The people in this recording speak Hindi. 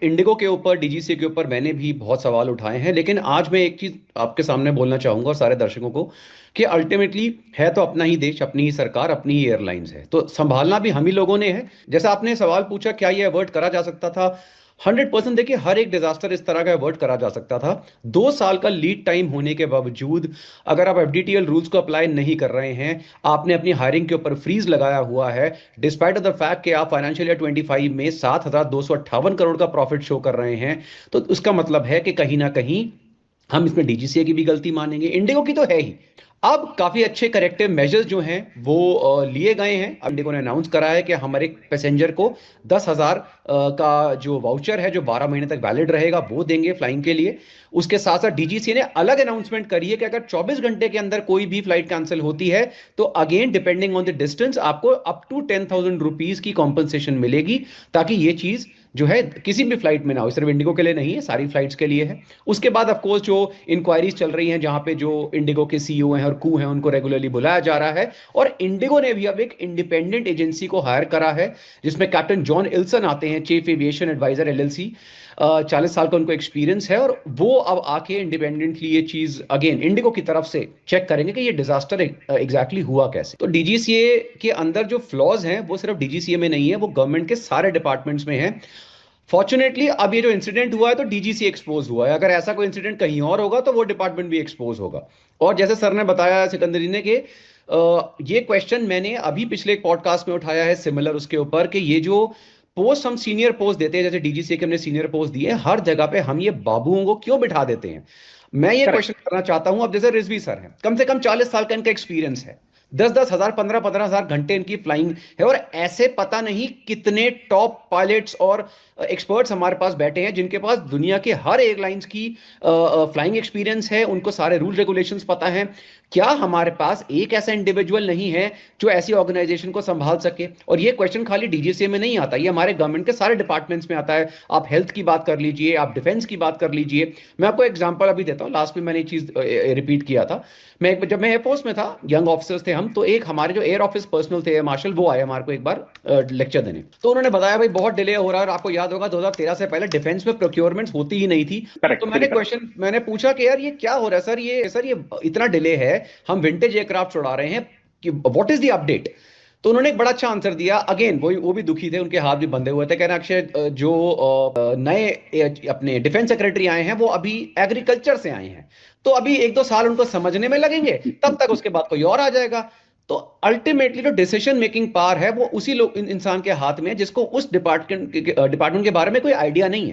इंडिगो के ऊपर, डीजीसीए के ऊपर मैंने भी बहुत सवाल उठाए हैं, लेकिन आज मैं एक चीज आपके सामने बोलना चाहूंगा और सारे दर्शकों को, कि अल्टीमेटली है तो अपना ही देश, अपनी ही सरकार, अपनी ही एयरलाइंस है, तो संभालना भी हम ही लोगों ने है। जैसा आपने सवाल पूछा, क्या ये अवॉइड करा जा सकता था? 100% देखिए, हर एक डिजास्टर इस तरह का अवॉइड करा जा सकता था। 2 साल का लीड टाइम होने के बावजूद अगर आप एफडीटीएल रूल्स को अप्लाई नहीं कर रहे हैं, आपने अपनी हायरिंग के ऊपर फ्रीज लगाया हुआ है, डिस्पाइट ऑफ द फैक्ट कि आप फाइनेंशियल ईयर 25 में 7,258 करोड़ का प्रॉफिट शो कर रहे हैं, तो उसका मतलब है कि कहीं ना कहीं हम इसमें डीजीसीए की भी गलती मानेंगे, इंडिगो की तो है ही। अब काफी अच्छे करेक्टिव मेजर्स जो हैं वो लिए गए हैं। इंडिगो ने अनाउंस करा है कि हमारे पैसेंजर को 10,000 का जो वाउचर है, जो 12 महीने तक वैलिड रहेगा, वो देंगे फ्लाइंग के लिए। उसके साथ साथ डीजीसीए ने अलग अनाउंसमेंट करी है कि अगर 24 घंटे के अंदर कोई भी फ्लाइट कैंसिल होती है, तो again depending on the distance आपको अप टू 10,000 रुपीज की कॉम्पनसेशन मिलेगी, ताकि ये चीज जो है किसी भी फ्लाइट में ना हो। सिर्फ इंडिगो के लिए नहीं है, सारी फ्लाइट्स के लिए है। उसके बाद ऑफ कोर्स जो इंक्वायरीज चल रही हैं, जहां पे जो इंडिगो के सीईओ हैं और क्रू हैं, उनको रेगुलरली बुलाया जा रहा है। और इंडिगो ने भी अब एक इंडिपेंडेंट एजेंसी को हायर करा है, जिसमें कैप्टन जॉन इल्सन आते हैं, चीफ एविएशन एडवाइजर एलएलसी। 40 साल का उनको एक्सपीरियंस है, और वो अब आके इंडिपेंडेंटली ये चीज अगेन इंडिगो की तरफ से चेक करेंगे कि ये डिजास्टर एग्जैक्टली हुआ कैसे। तो डीजीसीए के अंदर जो फ्लॉज हैं वो सिर्फ डीजीसीए में नहीं है, वो गवर्नमेंट के सारे डिपार्टमेंट्स में है। फॉर्चुनेटली अब ये जो इंसिडेंट हुआ है तो डीजीसी एक्सपोज हुआ है, अगर ऐसा कोई इंसिडेंट कहीं और होगा तो वो डिपार्टमेंट भी एक्सपोज होगा। और जैसे सर ने बताया, सिकंदर जी ने, कि ये क्वेश्चन मैंने अभी पिछले एक पॉडकास्ट में उठाया है सिमिलर उसके ऊपर, कि ये जो पोस्ट हम सीनियर पोस्ट देते हैं, जैसे डीजीसी के हमने सीनियर पोस्ट दिए, हर जगह पे हम ये बाबुओं को क्यों बिठा देते हैं। मैं ये करेक्ट। क्वेश्चन करना चाहता हूं। अब जैसे रिजवी सर हैं, कम से कम 40 साल का इनका एक्सपीरियंस है, 10-10 हजार, 15-15 हजार घंटे इनकी फ्लाइंग है, और ऐसे पता नहीं कितने टॉप पायलट्स और एक्सपर्ट्स हमारे पास बैठे हैं, जिनके पास दुनिया के हर एयरलाइंस की फ्लाइंग एक्सपीरियंस है, उनको सारे रूल रेगुलेशंस पता है। क्या हमारे पास एक ऐसा इंडिविजुअल नहीं है जो ऐसी ऑर्गेनाइजेशन को संभाल सके? और ये क्वेश्चन खाली डीजीसीए में नहीं आता, ये हमारे गवर्नमेंट के सारे डिपार्टमेंट्स में आता है। आप हेल्थ की बात कर लीजिए, आप डिफेंस की बात कर लीजिए। मैं आपको एग्जांपल अभी देता हूँ, लास्ट में मैंने ये चीज रिपीट किया था। जब मैं एयरफोर्स में था, यंग ऑफिसर्स थे हम, तो एक हमारे जो एयर ऑफिस पर्सनल थे, मार्शल, वो आए हमारे को एक बार लेक्चर देने। तो उन्होंने बताया, भाई बहुत डिले हो रहा है, और आपको याद होगा 2013 से पहले डिफेंस में प्रोक्योरमेंट होती ही नहीं थी। तो करेक्ट, मैंने बिल्कुल। क्वेश्चन मैंने पूछा कि यार ये क्या हो रहा है सर, ये इतना डिले है, हम विंटेज एयरक्राफ्ट उड़ा रहे हैं, कि व्हाट इज द अपडेट? तो उन्होंने एक बड़ा अच्छा आंसर दिया। अगेन वो भी दुखी थे, उनके हाथ भी बंधे हुए थे। कहना, अक्षय, जो नए अपने डिफेंस सेक्रेटरी आए हैं, वो अभी एग्रीकल्चर से आए हैं, तो अभी 1-2 साल उनको समझने में लगेंगे, तब तक उसके बाद कोई और आ जाएगा। तो अल्टीमेटली जो डिसीजन मेकिंग पावर है वो उसी लोग इंसान के हाथ में है, जिसको उस डिपार्टमेंट के बारे में कोई आइडिया नहीं है।